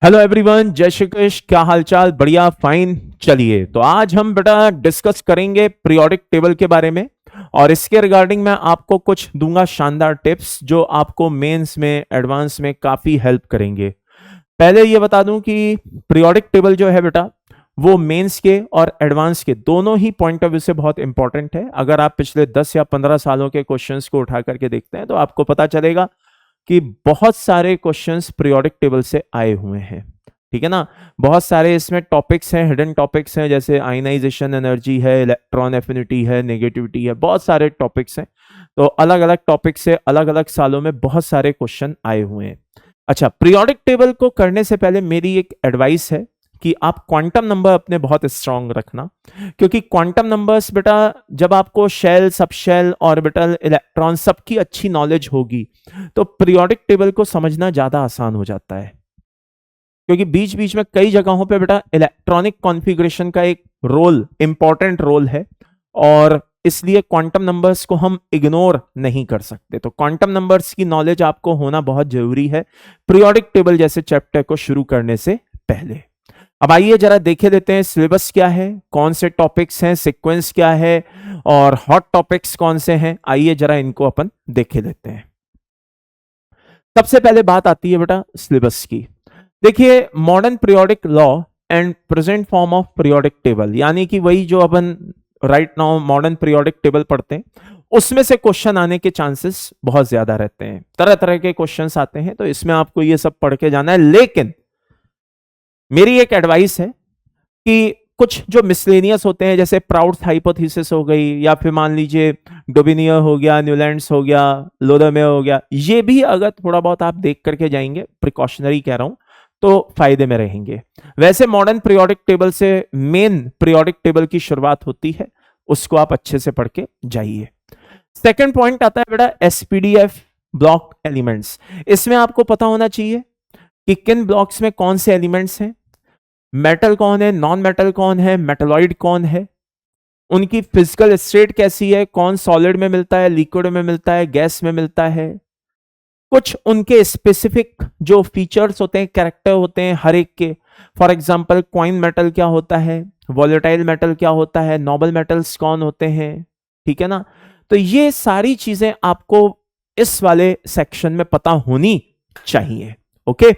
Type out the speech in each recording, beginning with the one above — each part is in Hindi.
हेलो एवरीवन, जय श्री कृष्ण। क्या हालचाल? बढ़िया, फाइन। चलिए, तो आज हम बेटा डिस्कस करेंगे पीरियोडिक टेबल के बारे में। और इसके रिगार्डिंग मैं आपको कुछ दूंगा शानदार टिप्स जो आपको मेंस में, एडवांस में काफी हेल्प करेंगे। पहले ये बता दूं कि पीरियोडिक टेबल जो है बेटा, वो मेंस के और एडवांस के दोनों ही पॉइंट ऑफ व्यू से बहुत इंपॉर्टेंट है। अगर आप पिछले 10 या 15 सालों के क्वेश्चंस को उठा करके देखते हैं तो आपको पता चलेगा कि बहुत सारे क्वेश्चंस पीरियोडिक टेबल से आए हुए हैं। ठीक है ना। बहुत सारे इसमें टॉपिक्स हैं, हिडन टॉपिक्स हैं, जैसे आयनाइजेशन एनर्जी है, इलेक्ट्रॉन एफिनिटी है, नेगेटिविटी है, बहुत सारे टॉपिक्स हैं। तो अलग अलग टॉपिक से अलग अलग सालों में बहुत सारे क्वेश्चन आए हुए हैं। अच्छा, पीरियोडिक टेबल को करने से पहले मेरी एक एडवाइस है कि आप क्वांटम नंबर अपने बहुत स्ट्रांग रखना, क्योंकि क्वांटम नंबर्स बेटा, जब आपको शेल, सबशेल, ऑर्बिटल, इलेक्ट्रॉन सबकी अच्छी नॉलेज होगी तो पीरियोडिक टेबल को समझना ज्यादा आसान हो जाता है। क्योंकि बीच बीच में कई जगहों पे बेटा इलेक्ट्रॉनिक कॉन्फ़िगरेशन का एक रोल, इंपॉर्टेंट रोल है, और इसलिए क्वांटम नंबर्स को हम इग्नोर नहीं कर सकते। तो क्वांटम नंबर्स की नॉलेज आपको होना बहुत जरूरी है पीरियोडिक टेबल जैसे चैप्टर को शुरू करने से पहले। अब आइए जरा देखे लेते हैं सिलेबस क्या है, कौन से टॉपिक्स हैं, सीक्वेंस क्या है और हॉट टॉपिक्स कौन से हैं। आइए जरा इनको अपन देखे लेते हैं। सबसे पहले बात आती है बेटा सिलेबस की। देखिए, modern periodic law and present form of periodic table, यानी कि वही जो अपन right now modern periodic table पढ़ते हैं, उसमें से क्वेश्चन आने के चांसेस बहुत ज्यादा रहते हैं। तरह तरह के क्वेश्चंस आते हैं, तो इसमें आपको ये सब पढ़ के जाना है। लेकिन मेरी एक एडवाइस है कि कुछ जो मिसलेनियस होते हैं, जैसे प्राउड्स हाइपोथेसिस हो गई, या फिर मान लीजिए डोबिनियर हो गया, न्यूलैंड्स हो गया, लोदरमेयर हो गया, ये भी अगर थोड़ा बहुत आप देख करके जाएंगे, प्रिकॉशनरी कह रहा हूं, तो फायदे में रहेंगे। वैसे मॉडर्न पीरियोडिक टेबल से मेन पीरियोडिक टेबल की शुरुआत होती है, उसको आप अच्छे से पढ़ के जाइए। सेकंड पॉइंट आता है बेटा एसपीडीएफ ब्लॉक एलिमेंट्स। इसमें आपको पता होना चाहिए कि किन ब्लॉक्स में कौन से एलिमेंट्स हैं, मेटल कौन है, नॉन मेटल कौन है, मेटलॉइड कौन है, उनकी फिजिकल स्टेट कैसी है, कौन सॉलिड में मिलता है, लिक्विड में मिलता है, गैस में मिलता है, कुछ उनके स्पेसिफिक जो फीचर्स होते हैं, कैरेक्टर होते हैं हर एक के। फॉर एग्जांपल क्वाइन मेटल क्या होता है, वॉलेटाइल मेटल क्या होता है, नोबल मेटल्स कौन होते हैं। ठीक है ना। तो ये सारी चीजें आपको इस वाले सेक्शन में पता होनी चाहिए। ओके।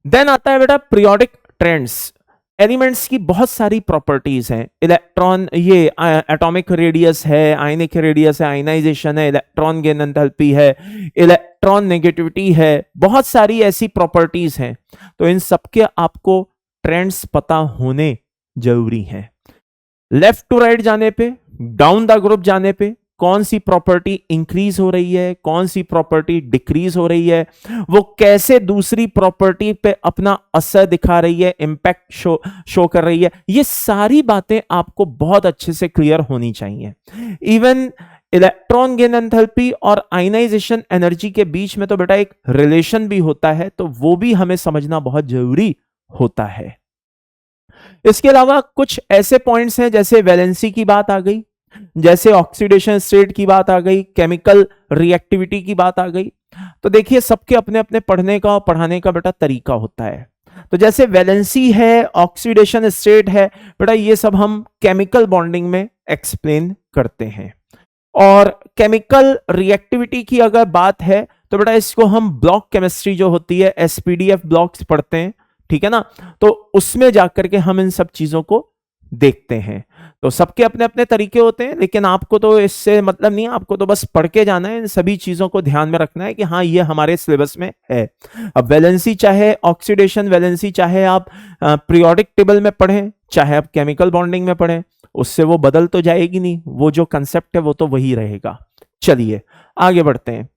देन आता है बेटा पीरियोडिक ट्रेंड्स। एलिमेंट्स की बहुत सारी प्रॉपर्टीज हैं। इलेक्ट्रॉन, ये एटॉमिक रेडियस है, आयनिक रेडियस है, आयनाइजेशन है, इलेक्ट्रॉन गेन एंथैल्पी है, इलेक्ट्रॉन नेगेटिविटी है, बहुत सारी ऐसी प्रॉपर्टीज हैं। तो इन सबके आपको ट्रेंड्स पता होने जरूरी हैं। लेफ्ट टू राइट जाने पे, डाउन द ग्रुप जाने पे, कौन सी प्रॉपर्टी इंक्रीज हो रही है, कौन सी प्रॉपर्टी डिक्रीज हो रही है, वो कैसे दूसरी प्रॉपर्टी पे अपना असर दिखा रही है, इंपैक्ट शो कर रही है, ये सारी बातें आपको बहुत अच्छे से क्लियर होनी चाहिए। इवन इलेक्ट्रॉन गेन एंथैल्पी और आयनाइजेशन एनर्जी के बीच में तो बेटा एक रिलेशन भी होता है, तो वो भी हमें समझना बहुत जरूरी होता है। इसके अलावा कुछ ऐसे पॉइंट्स हैं, जैसे वैलेंसी की बात आ गई, जैसे ऑक्सीडेशन स्टेट की बात आ गई, केमिकल रिएक्टिविटी की बात आ गई। तो देखिए, सबके अपने अपने पढ़ने का और पढ़ाने का बेटा तरीका होता है। तो जैसे वैलेंसी है, ऑक्सीडेशन स्टेट है, बेटा ये सब हम केमिकल बॉन्डिंग में एक्सप्लेन करते हैं। और केमिकल रिएक्टिविटी की अगर बात है तो बेटा इसको हम ब्लॉक केमिस्ट्री जो होती है, एसपीडीएफ ब्लॉक्स पढ़ते हैं। ठीक है ना। तो उसमें जाकर के हम इन सब चीजों को देखते हैं। तो सबके अपने अपने तरीके होते हैं, लेकिन आपको तो इससे मतलब नहीं, आपको तो बस पढ़ के जाना है, इन सभी चीजों को ध्यान में रखना है कि हाँ ये हमारे सिलेबस में है। अब वैलेंसी चाहे ऑक्सीडेशन वैलेंसी चाहे आप पीरियोडिक टेबल में पढ़ें, चाहे आप केमिकल बॉन्डिंग में पढ़ें, उससे वो बदल तो जाएगी नहीं, वो जो कंसेप्ट है वो तो वही रहेगा। चलिए आगे बढ़ते हैं।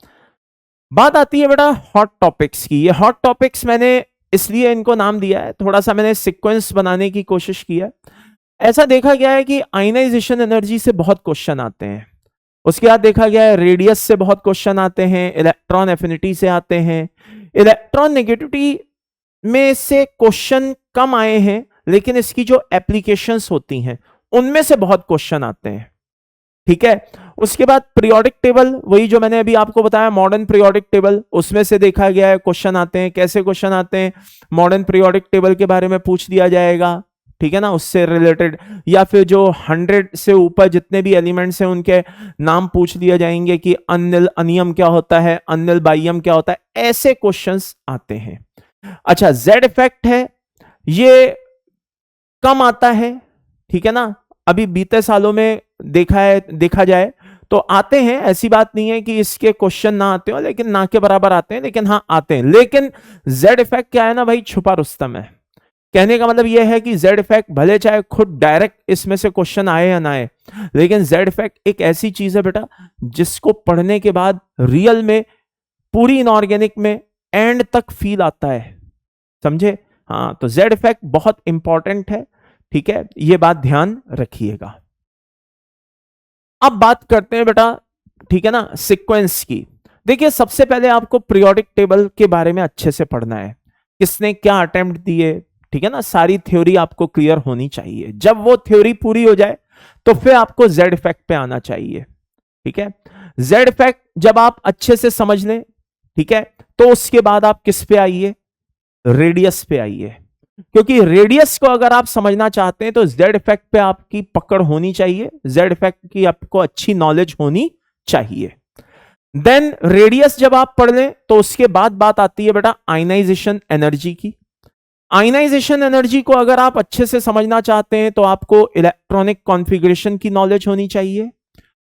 बात आती है बेटा हॉट टॉपिक्स की। ये हॉट टॉपिक्स मैंने इसलिए इनको नाम दिया है, थोड़ा सा मैंने सीक्वेंस बनाने की कोशिश की है। ऐसा देखा गया है कि आयनाइजेशन एनर्जी से बहुत क्वेश्चन आते हैं। उसके बाद देखा गया है रेडियस से बहुत क्वेश्चन आते हैं, इलेक्ट्रॉन एफिनिटी से आते हैं, इलेक्ट्रॉन नेगेटिविटी में से क्वेश्चन कम आए हैं, लेकिन इसकी जो एप्लीकेशंस होती हैं उनमें से बहुत क्वेश्चन आते हैं। ठीक है। उसके बाद पीरियोडिक टेबल, वही जो मैंने अभी आपको बताया मॉडर्न पीरियोडिक टेबल, उसमें से देखा गया है क्वेश्चन आते हैं। कैसे क्वेश्चन आते हैं? मॉडर्न पीरियोडिक टेबल के बारे में पूछ दिया जाएगा, ठीक है ना, उससे रिलेटेड, या फिर जो 100 से ऊपर जितने भी एलिमेंट्स हैं उनके नाम पूछ दिया जाएंगे कि अनिल अनियम क्या होता है, अनिल बाइयम क्या होता है, ऐसे क्वेश्चंस आते हैं। अच्छा, जेड इफेक्ट है, ये कम आता है, ठीक है ना, अभी बीते सालों में देखा जाए तो आते हैं, ऐसी बात नहीं है कि इसके क्वेश्चन ना आते हो, लेकिन ना के बराबर आते हैं, लेकिन हाँ आते हैं। लेकिन जेड इफेक्ट क्या है ना भाई, छुपा रुस्तम है। कहने का मतलब यह है कि जेड इफेक्ट भले चाहे खुद डायरेक्ट इसमें से क्वेश्चन आए या ना आए, लेकिन जेड इफेक्ट एक ऐसी चीज है बेटा जिसको पढ़ने के बाद रियल में पूरी इनऑर्गेनिक में एंड तक फील आता है, समझे? हाँ, तो जेड इफेक्ट बहुत इंपॉर्टेंट है, ठीक है, ये बात ध्यान रखिएगा। अब बात करते हैं बेटा, ठीक है ना, सीक्वेंस की। देखिए, सबसे पहले आपको पीरियोडिक टेबल के बारे में अच्छे से पढ़ना है, किसने क्या अटेम्प्ट दिए, ठीक है ना, सारी थ्योरी आपको क्लियर होनी चाहिए। जब वो थ्योरी पूरी हो जाए तो फिर आपको जेड इफेक्ट पे आना चाहिए, ठीक है। जेड इफेक्ट जब आप अच्छे से समझ लें, ठीक है, तो उसके बाद आप किस पे आइए, रेडियस पे आइए, क्योंकि रेडियस को अगर आप समझना चाहते हैं तो जेड इफेक्ट पे आपकी पकड़ होनी चाहिए, जेड इफेक्ट की आपको अच्छी नॉलेज होनी चाहिए। देन रेडियस जब आप पढ़ लें तो उसके बाद बात आती है बेटा आयनाइजेशन एनर्जी की। आयनाइजेशन एनर्जी को अगर आप अच्छे से समझना चाहते हैं तो आपको इलेक्ट्रॉनिक कॉन्फ़िगरेशन की नॉलेज होनी चाहिए,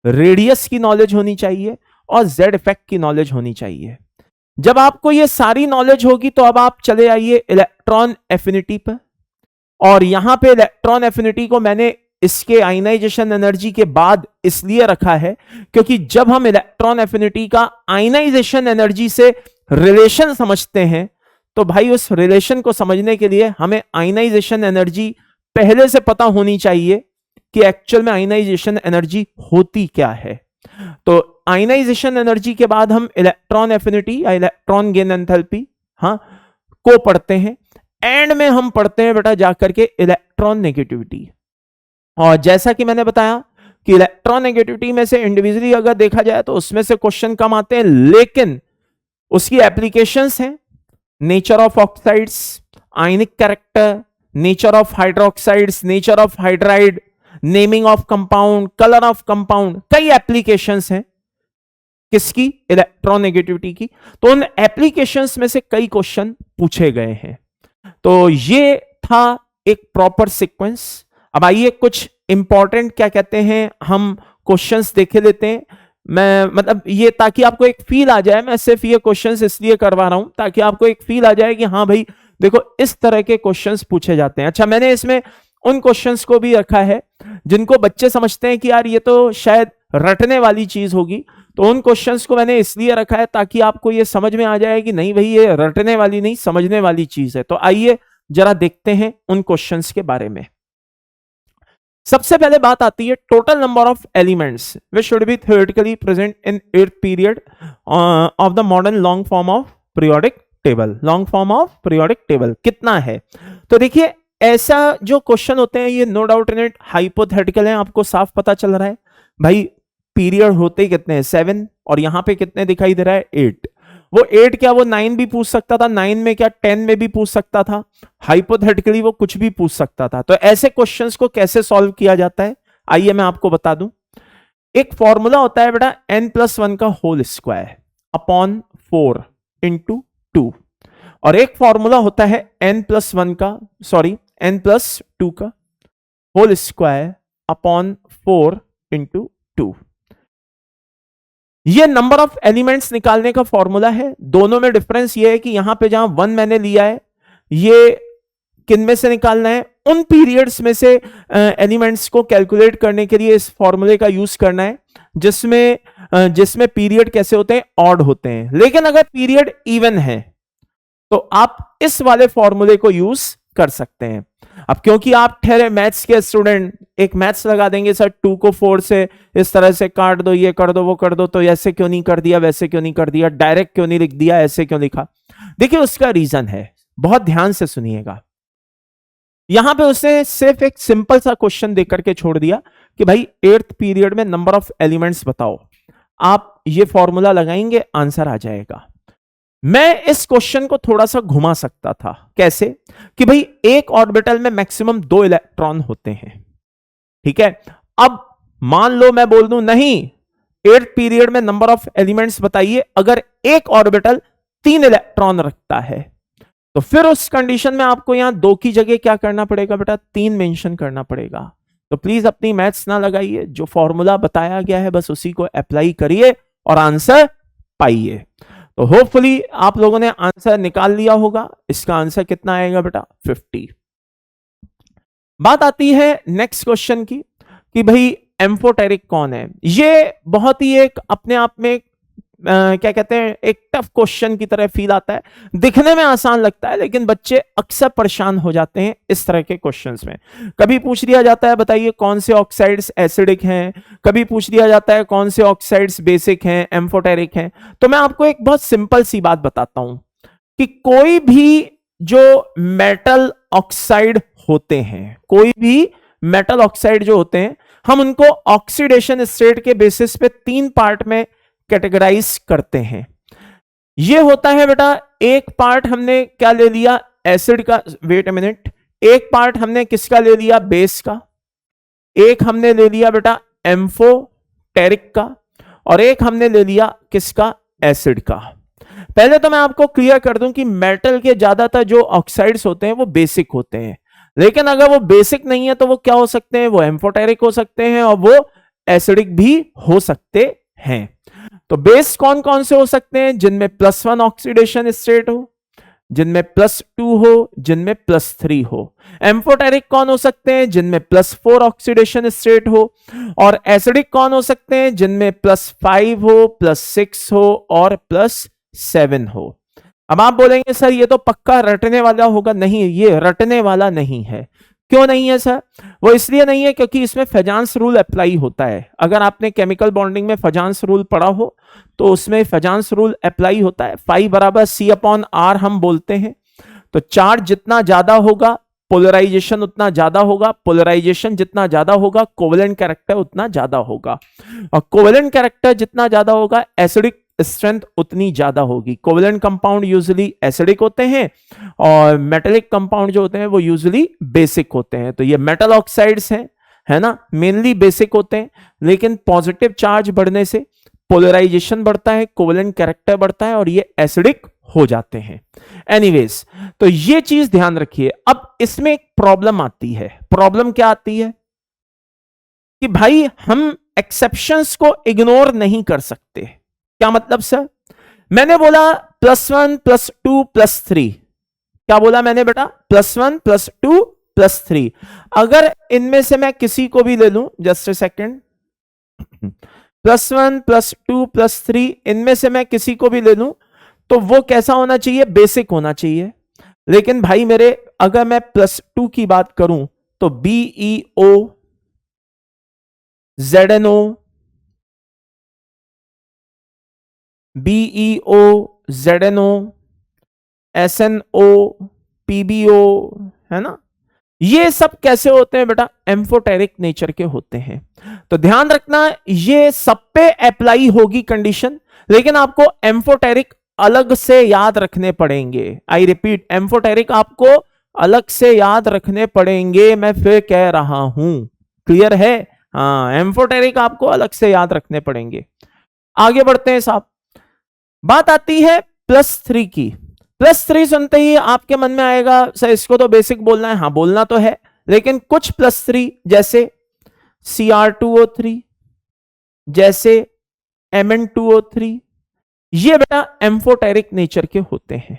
रेडियस की नॉलेज होनी चाहिए और जेड इफेक्ट की नॉलेज होनी चाहिए। जब आपको ये सारी नॉलेज होगी तो अब आप चले आइए इलेक्ट्रॉन एफिनिटी पर, और यहां पे इलेक्ट्रॉन एफिनिटी को मैंने इसके आयनाइजेशन एनर्जी के बाद इसलिए रखा है क्योंकि जब हम इलेक्ट्रॉन एफिनिटी का आयनाइजेशन एनर्जी से रिलेशन समझते हैं तो भाई उस रिलेशन को समझने के लिए हमें आयनाइजेशन एनर्जी पहले से पता होनी चाहिए कि एक्चुअल में आयनाइजेशन एनर्जी होती क्या है। तो आयनाइजेशन एनर्जी के बाद हम इलेक्ट्रॉन एफिनिटी या इलेक्ट्रॉन गेन एंथैल्पी हाँ को पढ़ते हैं। एंड में हम पढ़ते हैं बेटा जाकर के इलेक्ट्रॉन नेगेटिविटी। और जैसा कि मैंने बताया कि इलेक्ट्रॉन नेगेटिविटी में से इंडिविजुअली अगर देखा जाए तो उसमें से क्वेश्चन कम आते हैं, लेकिन उसकी एप्लीकेशंस हैं, nature of oxides, ionic character, nature of hydroxides, nature of hydride, naming of compound, colour of compound, कई एप्लीकेशंस हैं किसकी, इलेक्ट्रॉन नेगेटिविटी की। तो उन एप्लीकेशंस में से कई क्वेश्चन पूछे गए हैं। तो ये था एक प्रॉपर सीक्वेंस। अब आइए कुछ इंपॉर्टेंट क्या कहते हैं हम क्वेश्चंस देखे लेते हैं। मैं मतलब ये ताकि आपको एक फील आ जाए, मैं सिर्फ ये क्वेश्चंस इसलिए करवा रहा हूं ताकि आपको एक फील आ जाए कि हाँ भाई देखो इस तरह के क्वेश्चंस पूछे जाते हैं। अच्छा, मैंने इसमें उन क्वेश्चंस को भी रखा है जिनको बच्चे समझते हैं कि यार ये तो शायद रटने वाली चीज होगी, तो उन क्वेश्चंस को मैंने इसलिए रखा है ताकि आपको ये समझ में आ जाए कि नहीं भाई ये रटने वाली नहीं, समझने वाली चीज है। तो आइए जरा देखते हैं उन क्वेश्चंस के बारे में। सबसे पहले बात आती है total number of elements which should be theoretically present in 8th period of the modern long form of periodic table. Long form of periodic table कितना है? तो देखिए ऐसा जो क्वेश्चन होते हैं ये no doubt in it hypothetical है, आपको साफ पता चल रहा है भाई पीरियड होते कितने हैं 7 और यहां पे कितने दिखाई दे रहा है 8। वो 8 क्या वो 9 भी पूछ सकता था, 9 में क्या 10 में भी पूछ सकता था, हाइपोथेटिकली वो कुछ भी पूछ सकता था। तो ऐसे क्वेश्चंस को कैसे सॉल्व किया जाता है आइए मैं आपको बता दूं। एक फॉर्मूला होता है बेटा n+1 का होल स्क्वायर अपॉन 4 इंटू 2, और एक फॉर्मूला होता है n+2 का होल स्क्वायर अपॉन 4 इंटू 2। ये नंबर ऑफ एलिमेंट्स निकालने का फॉर्मूला है। दोनों में डिफरेंस ये है कि यहां पे जहां 1 मैंने लिया है ये किन में से निकालना है, उन पीरियड्स में से एलिमेंट्स को कैलकुलेट करने के लिए इस फॉर्मूले का यूज करना है जिसमें पीरियड कैसे होते हैं, ऑड होते हैं। लेकिन अगर पीरियड इवन है तो आप इस वाले फॉर्मूले को यूज कर सकते हैं। अब क्योंकि आप ठहरे मैथ्स के स्टूडेंट, एक मैथ्स लगा देंगे सर 2 को 4 से इस तरह से काट दो, ये कर दो वो कर दो, तो ऐसे क्यों नहीं कर दिया, वैसे क्यों नहीं कर दिया, डायरेक्ट क्यों नहीं लिख दिया, ऐसे क्यों लिखा। देखिए उसका रीजन है, बहुत ध्यान से सुनिएगा। यहां पे उसने सिर्फ एक सिंपल सा क्वेश्चन देकर के छोड़ दिया कि भाई 8th पीरियड में नंबर ऑफ एलिमेंट्स बताओ, आप ये फॉर्मूला लगाएंगे आंसर आ जाएगा। मैं इस क्वेश्चन को थोड़ा सा घुमा सकता था, कैसे कि भाई एक ऑर्बिटल में मैक्सिमम 2 इलेक्ट्रॉन होते हैं, ठीक है। अब मान लो मैं बोल दूं नहीं 8th पीरियड में नंबर ऑफ एलिमेंट्स बताइए, अगर एक ऑर्बिटल 3 इलेक्ट्रॉन रखता है तो फिर उस कंडीशन में आपको यहां 2 की जगह क्या करना पड़ेगा बेटा, 3 मेंशन करना पड़ेगा। तो प्लीज अपनी मैथ्स ना लगाइए, जो फॉर्मूला बताया गया है बस उसी को अप्लाई करिए और आंसर पाइए। तो होपफुली आप लोगों ने आंसर निकाल लिया होगा। इसका आंसर कितना आएगा बेटा, 50। बात आती है नेक्स्ट क्वेश्चन की कि भाई एम्फोटेरिक कौन है। ये बहुत ही एक अपने आप में क्या कहते हैं, एक टफ क्वेश्चन की तरह फील आता है, दिखने में आसान लगता है लेकिन बच्चे अक्सर परेशान हो जाते हैं इस तरह के क्वेश्चंस में। कभी पूछ लिया जाता है बताइए कौन से ऑक्साइड्स एसिडिक हैं, कभी पूछ लिया जाता है कौन से ऑक्साइड्स बेसिक हैं, एम्फोटेरिक हैं। तो मैं आपको एक बहुत सिंपल सी बात बताता हूं कि कोई भी जो मेटल ऑक्साइड होते हैं, कोई भी मेटल ऑक्साइड जो होते हैं, हम उनको ऑक्सीडेशन स्टेट के बेसिस पे 3 पार्ट में कैटेगराइज करते हैं। ये होता है बेटा, एक पार्ट हमने क्या ले लिया, एसिड का, वेट अ मिनट, एक पार्ट हमने किसका ले लिया, बेस का, एक हमने ले लिया बेटा एम्फोटेरिक का, और एक हमने ले लिया किसका, एसिड का। पहले तो मैं आपको क्लियर कर दूं कि मेटल के ज्यादातर जो ऑक्साइड्स होते हैं वो बेसिक होते हैं, लेकिन अगर वो बेसिक नहीं है तो वो क्या हो सकते हैं, वो एम्फोटेरिक हो सकते हैं और वो एसिडिक भी हो सकते हैं। तो बेस कौन कौन से हो सकते हैं, जिनमें +1 ऑक्सीडेशन स्टेट हो, जिनमें +2 हो, जिनमें +3 हो। एम्फोटेरिक कौन हो सकते हैं, जिनमें +4 ऑक्सीडेशन स्टेट हो। और एसिडिक कौन हो सकते हैं, जिनमें +5 हो, +6 हो और +7 हो। अब आप बोलेंगे सर ये तो पक्का रटने वाला होगा, नहीं ये रटने वाला नहीं है। क्यों नहीं है सर, वो इसलिए नहीं है क्योंकि इसमें फेजांस रूल अप्लाई होता है। अगर आपने केमिकल बॉन्डिंग में फेजांस रूल पढ़ा हो तो उसमें फेजांस रूल अप्लाई होता है। फाई बराबर C/R हम बोलते हैं। तो चार्ज जितना ज्यादा होगा पोलराइजेशन उतना ज्यादा होगा, पोलराइजेशन जितना ज्यादा होगा कोवेलेंट कैरेक्टर उतना ज्यादा होगा, और कोवेलेंट कैरेक्टर जितना ज्यादा होगा एसिडिक स्ट्रेंथ उतनी ज्यादा होगी। कोवेलेंट कंपाउंड यूजुअली एसिडिक होते हैं और मेटेलिक कंपाउंड जो होते हैं वो यूजुअली बेसिक होते हैं। तो ये मेटल ऑक्साइड्स हैं, है ना, मेनली बेसिक होते हैं, लेकिन पॉजिटिव चार्ज बढ़ने से पोलराइजेशन बढ़ता है, कोवेलेंट कैरेक्टर बढ़ता है और ये एसिडिक हो जाते हैं। एनीवेज, तो ये चीज ध्यान रखिए। अब इसमें एक प्रॉब्लम आती है। प्रॉब्लम क्या आती है कि भाई हम एक्सेप्शंस को इग्नोर नहीं कर सकते। क्या मतलब सर, मैंने बोला +1 +2 +3, क्या बोला मैंने बेटा, +1 +2 +3। अगर इनमें से मैं किसी को भी ले लूं, जस्ट अ सेकेंड, +1 +2 +3 इनमें से मैं किसी को भी ले लूं तो वो कैसा होना चाहिए, बेसिक होना चाहिए। लेकिन भाई मेरे अगर मैं +2 की बात करूं तो BeO ZnO, BeO ZnO SnO PbO, है ना, ये सब कैसे होते हैं बेटा, एम्फोटेरिक नेचर के होते हैं। तो ध्यान रखना ये सब पे अप्लाई होगी कंडीशन, लेकिन आपको एम्फोटेरिक अलग से याद रखने पड़ेंगे। आई रिपीट, एम्फोटेरिक आपको अलग से याद रखने पड़ेंगे, मैं फिर कह रहा हूं, क्लियर है। हाँ, एम्फोटेरिक आपको अलग से याद रखने पड़ेंगे। आगे बढ़ते हैं साहब। बात आती है +3 की। +3 सुनते ही आपके मन में आएगा सर इसको तो बेसिक बोलना है। हाँ बोलना तो है, लेकिन कुछ +3 जैसे Cr2O3, जैसे Mn2O3, ये बेटा एम्फोटेरिक नेचर के होते हैं,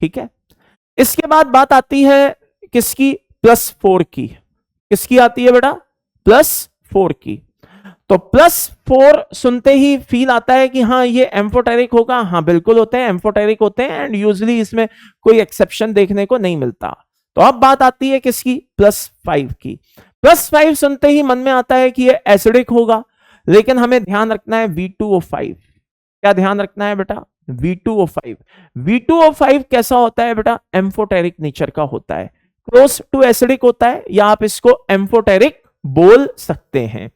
ठीक है। इसके बाद बात आती है किसकी, +4 की। किसकी आती है बेटा, +4 की। तो +4 सुनते ही फील आता है कि हाँ ये एम्फोटेरिक होगा। हाँ बिल्कुल होते हैं, एम्फोटेरिक होते हैं, एंड यूजुअली इसमें कोई एक्सेप्शन देखने को नहीं मिलता। तो अब बात आती है किसकी, +5 की। +5 सुनते ही मन में आता है कि ये एसिडिक होगा, लेकिन हमें ध्यान रखना है V2O5। क्या ध्यान रखना है बेटा, V2O5। V2O5 कैसा होता है बेटा, एम्फोटेरिक नेचर का होता है। क्लोज टू एसिडिक होता है, या आप इसको एम्फोटेरिक बोल सकते हैं।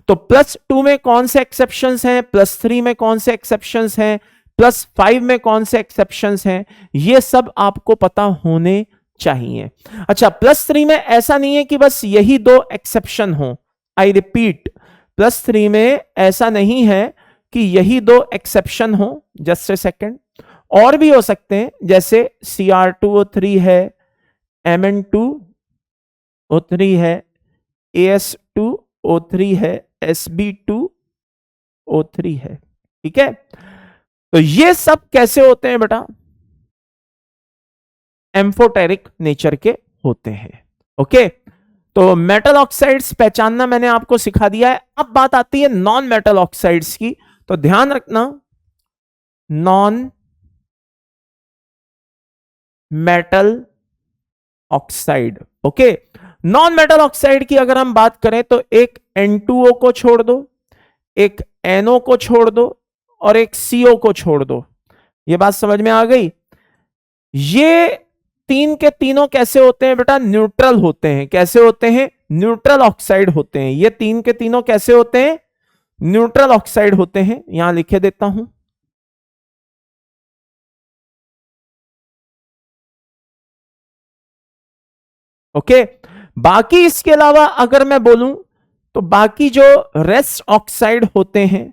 तो +2 में कौन से एक्सेप्शंस हैं, +3 में कौन से एक्सेप्शंस हैं, +5 में कौन से एक्सेप्शंस हैं, ये सब आपको पता होने चाहिए। अच्छा, +3 में ऐसा नहीं है कि बस यही 2 एक्सेप्शन हो। आई रिपीट, +3 में ऐसा नहीं है कि यही 2 एक्सेप्शन हो। जस्ट ए सेकेंड, और भी हो सकते हैं, जैसे Cr2O3 है, Mn2O3 है, AS2O3 है, Sb2O3 है। ठीक है, तो ये सब कैसे होते हैं बेटा, एम्फोटेरिक नेचर के होते हैं। ओके, तो मेटल ऑक्साइड्स पहचानना मैंने आपको सिखा दिया है। अब बात आती है नॉन मेटल ऑक्साइड्स की, तो ध्यान रखना, non metal oxide. Okay, non metal oxide की अगर हम बात करें तो एक N2O को छोड़ दो, एक NO को छोड़ दो, और एक CO को छोड़ दो। ये बात समझ में आ गई? ये तीन के तीनों कैसे होते हैं बेटा, न्यूट्रल होते हैं। कैसे होते हैं, न्यूट्रल ऑक्साइड होते हैं। ये तीन के तीनों कैसे होते हैं, न्यूट्रल ऑक्साइड होते हैं। यहां लिखे देता हूं, ओके। बाकी इसके अलावा अगर मैं बोलूं तो बाकी जो रेस्ट ऑक्साइड होते हैं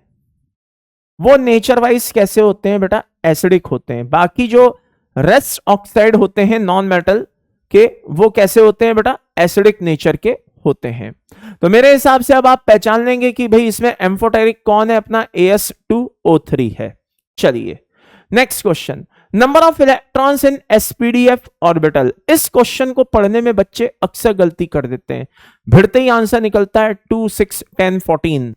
वो नेचर वाइज कैसे होते हैं बेटा, एसिडिक होते हैं। बाकी जो रेस्ट ऑक्साइड होते हैं नॉन मेटल के, वो कैसे होते हैं बेटा, एसिडिक नेचर के होते हैं। तो मेरे हिसाब से अब आप पहचान लेंगे कि भाई इसमें एम्फोटेरिक कौन है, अपना AS2O3 है। चलिए next question, number of electrons in SPDF orbital. इस क्वेश्चन को पढ़ने में बच्चे अक्सर गलती कर देते हैं, भिड़ते ही आंसर निकलता है 2, 6, 10, 14।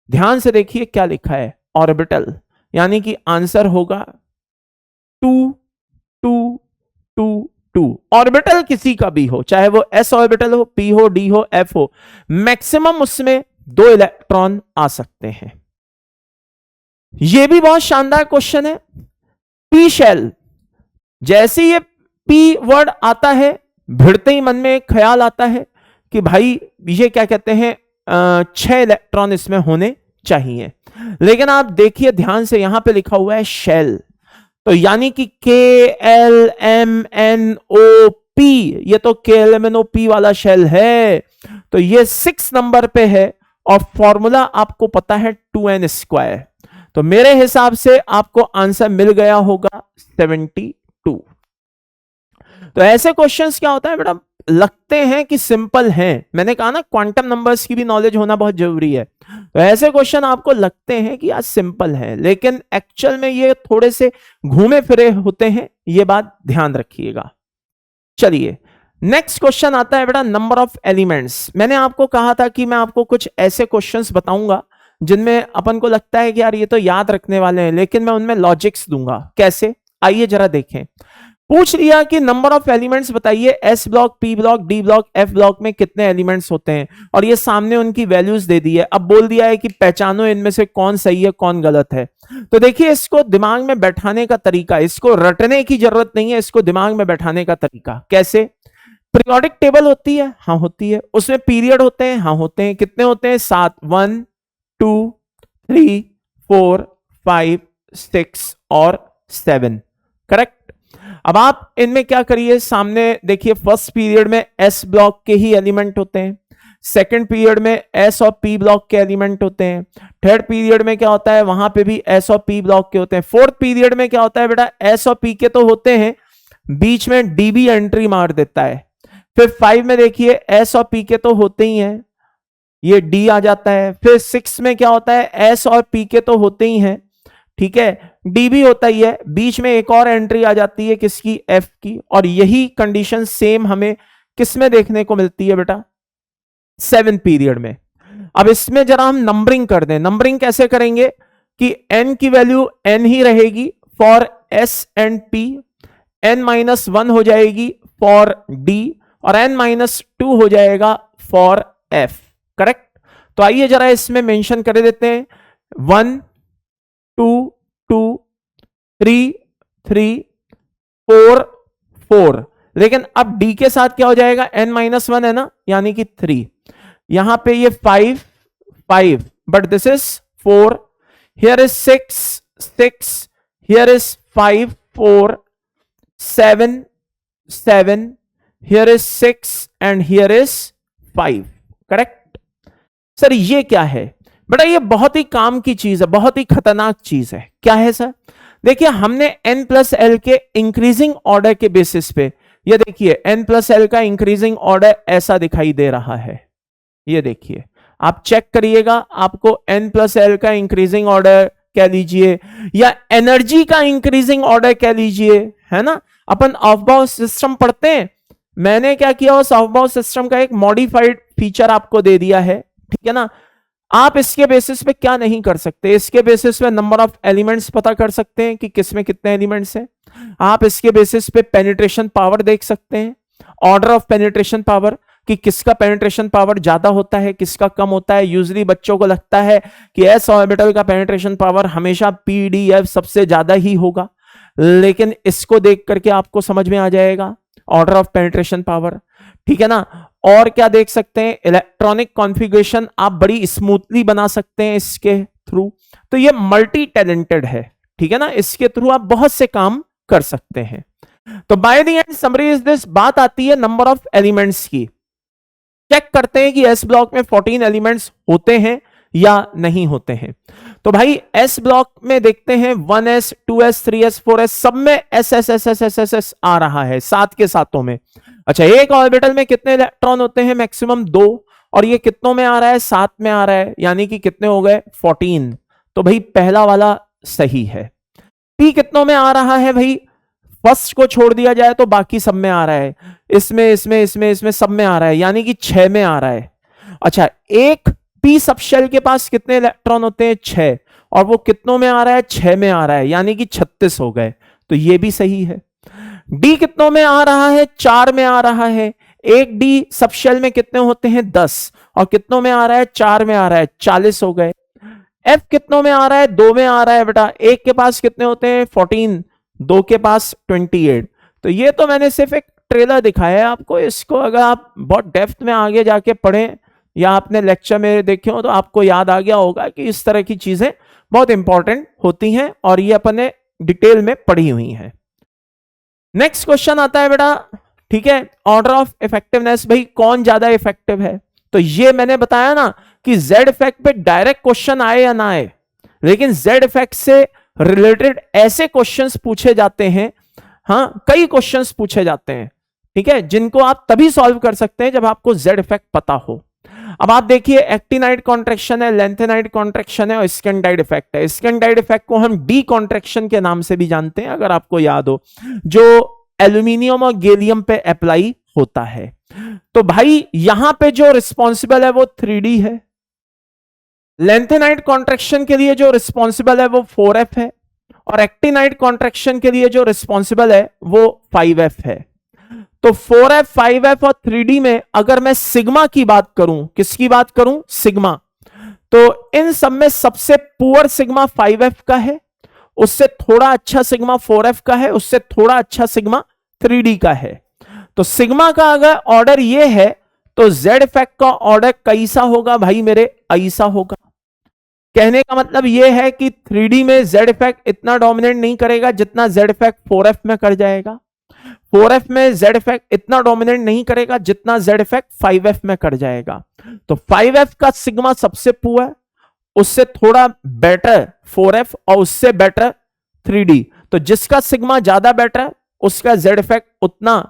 ध्यान से देखिए क्या लिखा है, ऑर्बिटल, यानी कि आंसर होगा 2, 2, 2, 2। ऑर्बिटल किसी का भी हो, चाहे वो S ऑर्बिटल हो, P हो, D हो, F हो, मैक्सिमम उसमें 2 इलेक्ट्रॉन आ सकते हैं। यह भी बहुत शानदार क्वेश्चन है। पी शेल, जैसे ये पी वर्ड आता है, भिड़ते ही मन में एक ख्याल आता है कि भाई ये क्या कहते हैं, 6 इलेक्ट्रॉन इसमें होने चाहिए। लेकिन आप देखिए ध्यान से, यहां पे लिखा हुआ है शेल, तो यानी कि KLMNOP, ये तो KLMNOP वाला शेल है, तो ये 6 नंबर पे है, और फॉर्मूला आपको पता है 2n²। तो मेरे हिसाब से आपको आंसर मिल गया होगा 72। तो ऐसे क्वेश्चंस क्या होता है बेटा, लगते हैं कि सिंपल हैं, मैंने कहा ना क्वांटम नंबर्स की भी नॉलेज होना बहुत जरूरी है। तो ऐसे क्वेश्चन आपको लगते हैं कि आज सिंपल है, लेकिन एक्चुअल में ये थोड़े से घूमे फिरे होते हैं, ये बात ध्यान रखिएगा। चलिए नेक्स्ट क्वेश्चन आता है बेटा, नंबर ऑफ एलिमेंट्स। मैंने आपको कहा था कि मैं आपको कुछ ऐसे क्वेश्चंस बताऊंगा जिनमें अपन को लगता है कि यार ये तो याद रखने वाले हैं, लेकिन मैं उनमें लॉजिक्स दूंगा। कैसे, आइए जरा देखें। पूछ लिया कि नंबर ऑफ एलिमेंट्स बताइए, S block, P block, D block, F block में कितने एलिमेंट्स होते हैं, और ये सामने उनकी वैल्यूज दे दी है। अब बोल दिया है कि पहचानो इनमें से कौन सही है कौन गलत है। तो देखिए इसको दिमाग में बैठाने का तरीका, इसको रटने की जरूरत नहीं है, इसको दिमाग में बैठाने का तरीका कैसे। पीरियोडिक टेबल होती है, हाँ होती है, उसमें पीरियड होते हैं, हाँ होते हैं। कितने होते हैं, 7, 1, 2, 3, 4, 5, 6 और 7, करेक्ट। अब आप इनमें क्या करिए, सामने देखिए, फर्स्ट पीरियड में एस ब्लॉक के ही एलिमेंट होते हैं, सेकंड पीरियड में एस और पी ब्लॉक के एलिमेंट होते हैं, थर्ड पीरियड में क्या होता है, वहां पे भी एस और पी ब्लॉक के होते हैं, फोर्थ पीरियड में क्या होता है बेटा, एस और पी के तो होते हैं, बीच में डी भी एंट्री मार देता है। फिर 5 में देखिए एस और पी के तो होते ही हैं, ये डी आ जाता है। फिर 6 में क्या होता है, एस और पी के तो होते ही हैं, ठीक है, डी भी होता ही है, बीच में एक और एंट्री आ जाती है किसकी, एफ की। और यही कंडीशन सेम हमें किसमें देखने को मिलती है बेटा, 7 पीरियड में। अब इसमें जरा हम नंबरिंग कर दें। नंबरिंग कैसे करेंगे कि n की वैल्यू n ही रहेगी for s and p, n-1 हो जाएगी फॉर d, और n-2 हो जाएगा फॉर f, करेक्ट। तो आइए जरा इसमें मेंशन कर देते हैं, 1, 2, 2, 3, 3, 4, 4, लेकिन अब डी के साथ क्या हो जाएगा, n-1 है ना, यानी कि 3। यहां पे ये 5 5, but this is 4, here is 6 6, here is 5 4 7 7, here is 6 and here is 5। Correct sir, ये क्या है बेटा? ये बहुत ही काम की चीज है, बहुत ही खतरनाक चीज है। क्या है सर? देखिए, हमने n प्लस एल के इंक्रीजिंग ऑर्डर के बेसिस पे, ये देखिए n प्लस एल का इंक्रीजिंग ऑर्डर ऐसा दिखाई दे रहा है। ये देखिए, आप चेक करिएगा, आपको n प्लस एल का इंक्रीजिंग ऑर्डर कह लीजिए या एनर्जी का इंक्रीजिंग ऑर्डर कह लीजिए, है ना। अपन ऑफबाउंड सिस्टम पढ़ते हैं, मैंने क्या किया, उस ऑफबाउंड सिस्टम का एक मॉडिफाइड फीचर आपको दे दिया है, ठीक है ना। आप इसके बेसिस पे क्या नहीं कर सकते, इसके बेसिस पे नंबर ऑफ एलिमेंट्स पता कर सकते हैं कि किसमें कितने एलिमेंट्स हैं। आप इसके बेसिस पे पेनिट्रेशन पावर देख सकते हैं, ऑर्डर ऑफ पेनिट्रेशन पावर, कि किसका पेनिट्रेशन पावर ज्यादा होता है, किसका कम होता है। यूजुअली बच्चों को लगता है कि एस ऑर्बिटल का पेनिट्रेशन पावर हमेशा पीडीएफ सबसे ज्यादा ही होगा, लेकिन इसको देख करके आपको समझ में आ जाएगा ऑर्डर ऑफ पेनिट्रेशन पावर, ठीक है ना। और क्या देख सकते हैं, इलेक्ट्रॉनिक कॉन्फ़िगरेशन आप बड़ी स्मूथली बना सकते हैं इसके थ्रू। तो ये मल्टी टैलेंटेड है, ठीक है ना, इसके थ्रू आप बहुत से काम कर सकते हैं। तो by the end summary is this, बात आती है नंबर ऑफ एलिमेंट्स की। चेक करते हैं कि एस ब्लॉक में 14 एलिमेंट्स होते हैं या नहीं होते हैं। तो भाई एस ब्लॉक में देखते हैं 1s 2s 3s 4s सब में S S S S S S S आ रहा है, सात के सातों में। अच्छा, एक ऑर्बिटल में कितने इलेक्ट्रॉन होते हैं? मैक्सिमम 2, और ये कितनों में आ रहा है? 7 में आ रहा है, यानी कि कितने हो गए? 14। तो भाई पहला वाला सही है। पी कितनों में आ रहा है भाई? फर्स्ट को छोड़ दिया जाए तो बाकी सब में आ रहा है, इसमें इसमें इसमें इसमें सब में आ रहा है, यानी कि 6 में आ रहा है। अच्छा, एक पी सबशेल के पास कितने इलेक्ट्रॉन होते हैं? 6, और वो कितनों में आ रहा है? 6 में आ रहा है, यानी कि 36 हो गए, तो ये भी सही है। डी कितनों में आ रहा है? 4 में आ रहा है। एक डी सबशेल में कितने होते हैं? 10, और कितनों में आ रहा है? 4 में आ रहा है, 40 हो गए। एफ कितनों में आ रहा है? 2 में आ रहा है बेटा। एक के पास कितने होते हैं? 14, 2 के पास 28। तो ये तो मैंने सिर्फ एक ट्रेलर दिखाया है आपको, इसको अगर आप बहुत डेप्थ में आगे जाके पढ़ें या आपने लेक्चर में देखे हो तो आपको याद आ गया होगा कि इस तरह की चीजें बहुत इंपॉर्टेंट होती हैं और ये अपने डिटेल में पढ़ी हुई हैं। नेक्स्ट क्वेश्चन आता है बेटा, ठीक है, ऑर्डर ऑफ इफेक्टिवनेस, भाई कौन ज्यादा इफेक्टिव है? तो ये मैंने बताया ना कि जेड इफेक्ट पे डायरेक्ट क्वेश्चन आए या ना आए, लेकिन जेड इफेक्ट से रिलेटेड ऐसे क्वेश्चंस पूछे जाते हैं, हाँ कई क्वेश्चंस पूछे जाते हैं, ठीक है, जिनको आप तभी सॉल्व कर सकते हैं जब आपको जेड इफेक्ट पता हो। अब आप देखिए, एक्टिनाइड कॉन्ट्रैक्शन है, लेंथेनाइड कॉन्ट्रैक्शन है और स्कैंडाइड इफेक्ट है। स्कैंडाइड इफेक्ट को हम डी कॉन्ट्रैक्शन के नाम से भी जानते हैं, अगर आपको याद हो, जो एल्यूमिनियम और गैलियम पे अप्लाई होता है। तो भाई यहां पे जो रिस्पॉन्सिबल है वो 3D है। लेंथेनाइड कॉन्ट्रैक्शन के लिए जो रिस्पॉन्सिबल है वो 4F है, और एक्टिनाइड कॉन्ट्रैक्शन के लिए जो रिस्पॉन्सिबल है वो 5F है। तो 4F 5F और 3D में अगर मैं सिग्मा की बात करूं, किसकी बात करूं? सिग्मा। तो इन सब में सबसे पुअर सिग्मा 5F का है, उससे थोड़ा अच्छा सिग्मा 4F का है, उससे थोड़ा अच्छा सिग्मा 3D का है। तो सिग्मा का अगर ऑर्डर ये है तो जेड इफेक्ट का ऑर्डर कैसा होगा भाई मेरे? ऐसा होगा। कहने का मतलब यह है कि 3D में जेड इफेक्ट इतना डोमिनेट नहीं करेगा जितना जेड इफेक्ट 4F में कर जाएगा। 4F में जेड इफेक्ट इतना डोमिनेट नहीं करेगा जितना जेड इफेक्ट 5F में कर जाएगा। तो 5F का सिग्मा सबसे पुअर, उससे थोड़ा बेटर 4F और उससे बेटर 3D। तो जिसका सिग्मा ज्यादा बेटर उसका जेड इफेक्ट उतना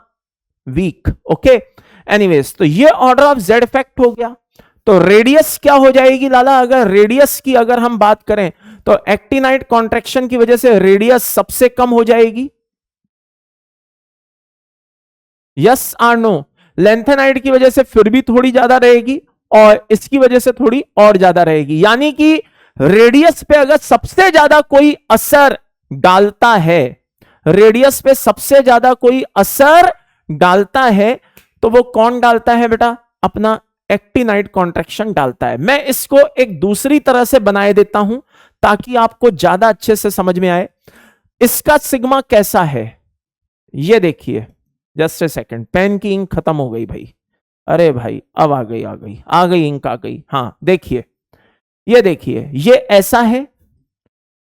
वीक। ओके, एनीवेज, तो ये ऑर्डर ऑफ जेड इफेक्ट हो गया। तो रेडियस क्या हो जाएगी लाला? अगर रेडियस की अगर हम बात करें तो एक्टिनाइड कॉन्ट्रैक्शन की वजह से रेडियस सबसे कम हो जाएगी, यस और नो? लेंथेनाइड की वजह से फिर भी थोड़ी ज्यादा रहेगी और इसकी वजह से थोड़ी और ज्यादा रहेगी। यानी कि रेडियस पे अगर सबसे ज्यादा कोई असर डालता है, रेडियस पे सबसे ज्यादा कोई असर डालता है तो वो कौन डालता है बेटा? अपना एक्टिनाइड कॉन्ट्रैक्शन डालता है। मैं इसको एक दूसरी तरह से बनाए देता हूं ताकि आपको ज्यादा अच्छे से समझ में आए। इसका सिग्मा कैसा है ये देखिए, जस्ट ए सेकेंड, पेन की इंक खत्म हो गई भाई। अरे भाई अब आ गई इंक आ गई। हाँ देखिए, ये देखिए, ये ऐसा है,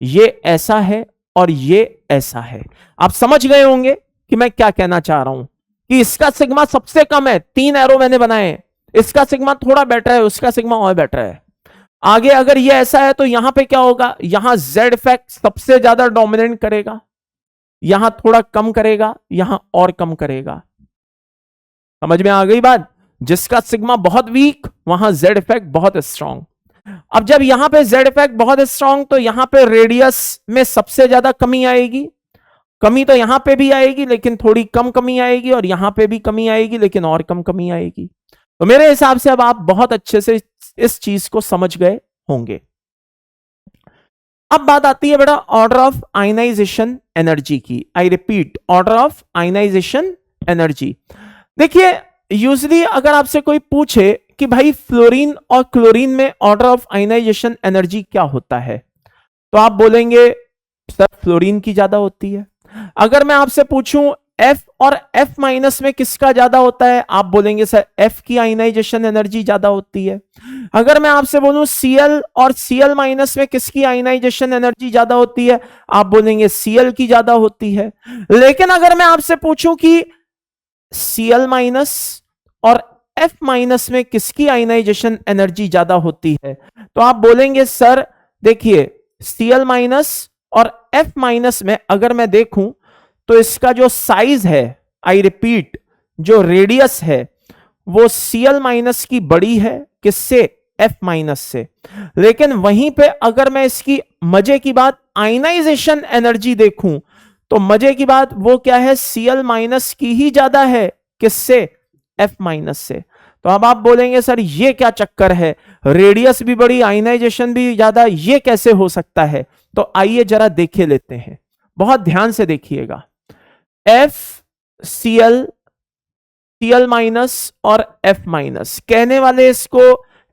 ये ऐसा है और ये ऐसा है। आप समझ गए होंगे कि मैं क्या कहना चाह रहा हूं, कि इसका सिग्मा सबसे कम है, 3 एरो मैंने बनाए हैं, इसका सिग्मा थोड़ा बेटर है, उसका सिग्मा और बेटर है। आगे अगर ये ऐसा है तो यहां पे क्या होगा, यहां जेड इफेक्ट सबसे ज्यादा डोमिनेट करेगा, यहां थोड़ा कम करेगा, यहां और कम करेगा। समझ में आ गई बात? जिसका सिग्मा बहुत वीक वहां जेड इफेक्ट बहुत स्ट्रांग। अब जब यहां पे जेड इफेक्ट बहुत स्ट्रांग, तो यहां पे रेडियस में सबसे ज्यादा कमी आएगी। कमी तो यहां पे भी आएगी लेकिन थोड़ी कम कमी आएगी, और यहां पे भी कमी आएगी लेकिन और कम कमी आएगी। तो मेरे हिसाब से अब आप बहुत अच्छे से इस चीज को समझ गए होंगे। अब बात आती है बेटा ऑर्डर ऑफ आयनाइजेशन एनर्जी की। I repeat, order of ionisation energy. देखिए, यूजली अगर आपसे कोई पूछे कि भाई फ्लोरीन और क्लोरीन में ऑर्डर ऑफ आयनाइजेशन एनर्जी क्या होता है, तो आप बोलेंगे सर फ्लोरीन की ज्यादा होती है। अगर मैं आपसे पूछूं F और F माइनस में किसका ज्यादा होता है, आप बोलेंगे सर F की आयनाइजेशन एनर्जी ज्यादा होती है। अगर मैं आपसे बोलूं Cl और Cl माइनस में किसकी आयनाइजेशन एनर्जी ज्यादा होती है, आप बोलेंगे Cl की ज्यादा होती है। लेकिन अगर मैं आपसे पूछूं कि Cl माइनस और F माइनस में किसकी आयनाइजेशन एनर्जी ज्यादा होती है, तो आप बोलेंगे सर देखिए Cl माइनस और F माइनस में अगर मैं देखूं तो इसका जो साइज है, आई रिपीट, जो रेडियस है वो Cl माइनस की बड़ी है, किससे? F माइनस से। लेकिन वहीं पे अगर मैं इसकी मजे की बात आयनाइजेशन एनर्जी देखूं तो मजे की बात वो क्या है, Cl माइनस की ही ज्यादा है, किससे? F माइनस से। तो अब आप बोलेंगे सर ये क्या चक्कर है, रेडियस भी बड़ी आयनाइजेशन भी ज्यादा, ये कैसे हो सकता है? तो आइए जरा देखे लेते हैं, बहुत ध्यान से देखिएगा। F Cl, Cl माइनस और F माइनस, कहने वाले इसको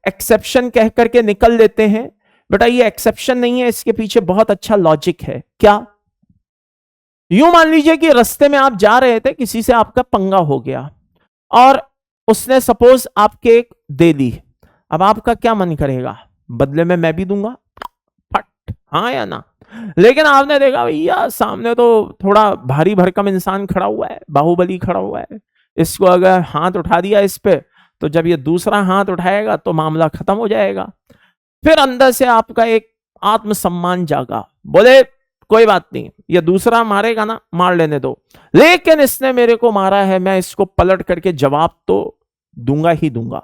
एक्सेप्शन कह करके निकल लेते हैं। बेटा ये एक्सेप्शन नहीं है, इसके पीछे बहुत अच्छा लॉजिक है। क्या? यूं मान लीजिए कि रास्ते में आप जा रहे थे, किसी से आपका पंगा हो गया और उसने सपोज आपके एक दे दी। अब आपका क्या मन करेगा, बदले में मैं भी दूंगा, फट, हाँ या ना? लेकिन आपने देखा भैया सामने तो थोड़ा भारी भरकम इंसान खड़ा हुआ है, बाहुबली खड़ा हुआ है, इसको अगर हाथ उठा दिया इस पे, तो जब ये दूसरा हाथ उठाएगा तो मामला खत्म हो जाएगा। फिर अंदर से आपका एक आत्मसम्मान जागा, बोले कोई बात नहीं, ये दूसरा मारेगा ना, मार लेने दो, लेकिन इसने मेरे को मारा है, मैं इसको पलट करके जवाब तो दूंगा ही दूंगा।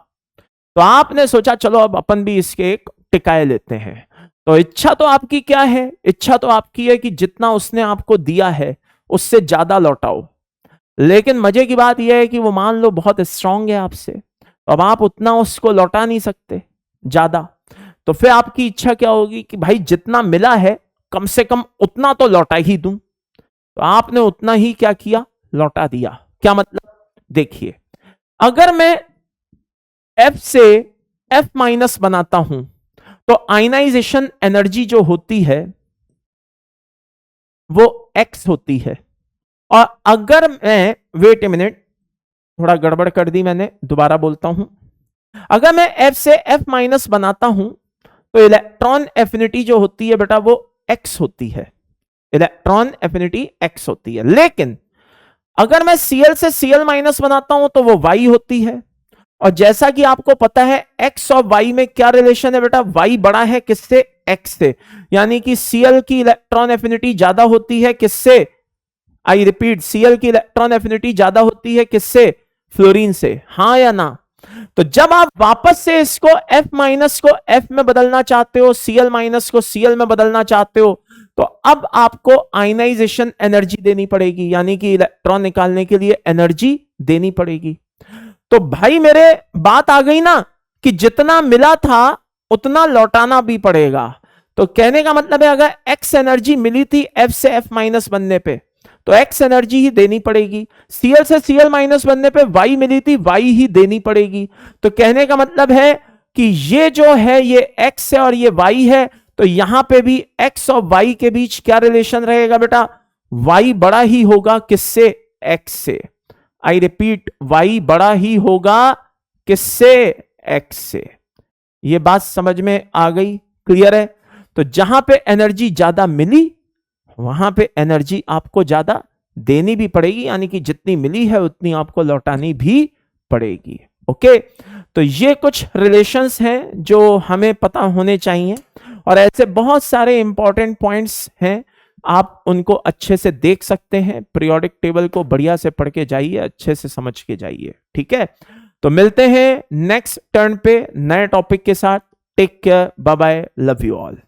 तो आपने सोचा चलो अब अपन भी इसके एक टिकाए लेते हैं। तो इच्छा तो आपकी क्या है, इच्छा तो आपकी है कि जितना उसने आपको दिया है उससे ज्यादा लौटाओ। लेकिन मजे की बात यह है कि वो मान लो बहुत स्ट्रांग है आपसे, तो अब आप उतना उसको लौटा नहीं सकते ज्यादा। तो फिर आपकी इच्छा क्या होगी कि भाई जितना मिला है कम से कम उतना तो लौटा ही दूं। तो आपने उतना ही क्या किया, लौटा दिया। क्या मतलब? देखिए, अगर मैं F से F माइनस बनाता हूं तो आयनाइजेशन एनर्जी जो होती है वो X होती है। और अगर मैं, वेट ए मिनट, थोड़ा गड़बड़ कर दी मैंने, दोबारा बोलता हूं। अगर मैं F से F माइनस बनाता हूं तो इलेक्ट्रॉन एफिनिटी जो होती है बेटा वो X होती है, इलेक्ट्रॉन एफिनिटी X होती है। लेकिन अगर मैं Cl से Cl माइनस बनाता हूं तो वो Y होती है। और जैसा कि आपको पता है X और Y में क्या रिलेशन है बेटा, Y बड़ा है किससे? X से। यानी कि Cl की इलेक्ट्रॉन एफिनिटी ज्यादा होती है किससे? आई रिपीट, Cl की इलेक्ट्रॉन एफिनिटी ज्यादा होती है किससे? फ्लोरीन से। हाँ या ना? तो जब आप वापस से इसको F माइनस को F में बदलना चाहते हो, Cl माइनस को Cl में बदलना चाहते हो, तो अब आपको आयनाइजेशन एनर्जी देनी पड़ेगी, यानी कि इलेक्ट्रॉन निकालने के लिए एनर्जी देनी पड़ेगी। तो भाई मेरे बात आ गई ना कि जितना मिला था उतना लौटाना भी पड़ेगा। तो कहने का मतलब है अगर X एनर्जी मिली थी F से F माइनस बनने पे तो X एनर्जी ही देनी पड़ेगी। Cl से Cl माइनस बनने पे Y मिली थी, Y ही देनी पड़ेगी। तो कहने का मतलब है कि ये जो है ये X है और ये Y है, तो यहां पे भी X और Y के बीच क्या रिलेशन रहेगा बेटा? Y बड़ा ही होगा किससे? X से। आई रिपीट, y बड़ा ही होगा किससे? x से। ये बात समझ में आ गई? क्लियर है? तो जहां पे एनर्जी ज्यादा मिली वहां पे एनर्जी आपको ज्यादा देनी भी पड़ेगी, यानी कि जितनी मिली है उतनी आपको लौटानी भी पड़ेगी। ओके, तो ये कुछ रिलेशंस हैं जो हमें पता होने चाहिए, और ऐसे बहुत सारे इंपॉर्टेंट पॉइंट्स हैं, आप उनको अच्छे से देख सकते हैं। पीरियोडिक टेबल को बढ़िया से पढ़ के जाइए, अच्छे से समझ के जाइए। ठीक है, तो मिलते हैं नेक्स्ट टर्न पे नए टॉपिक के साथ। Take care, bye bye, love you all.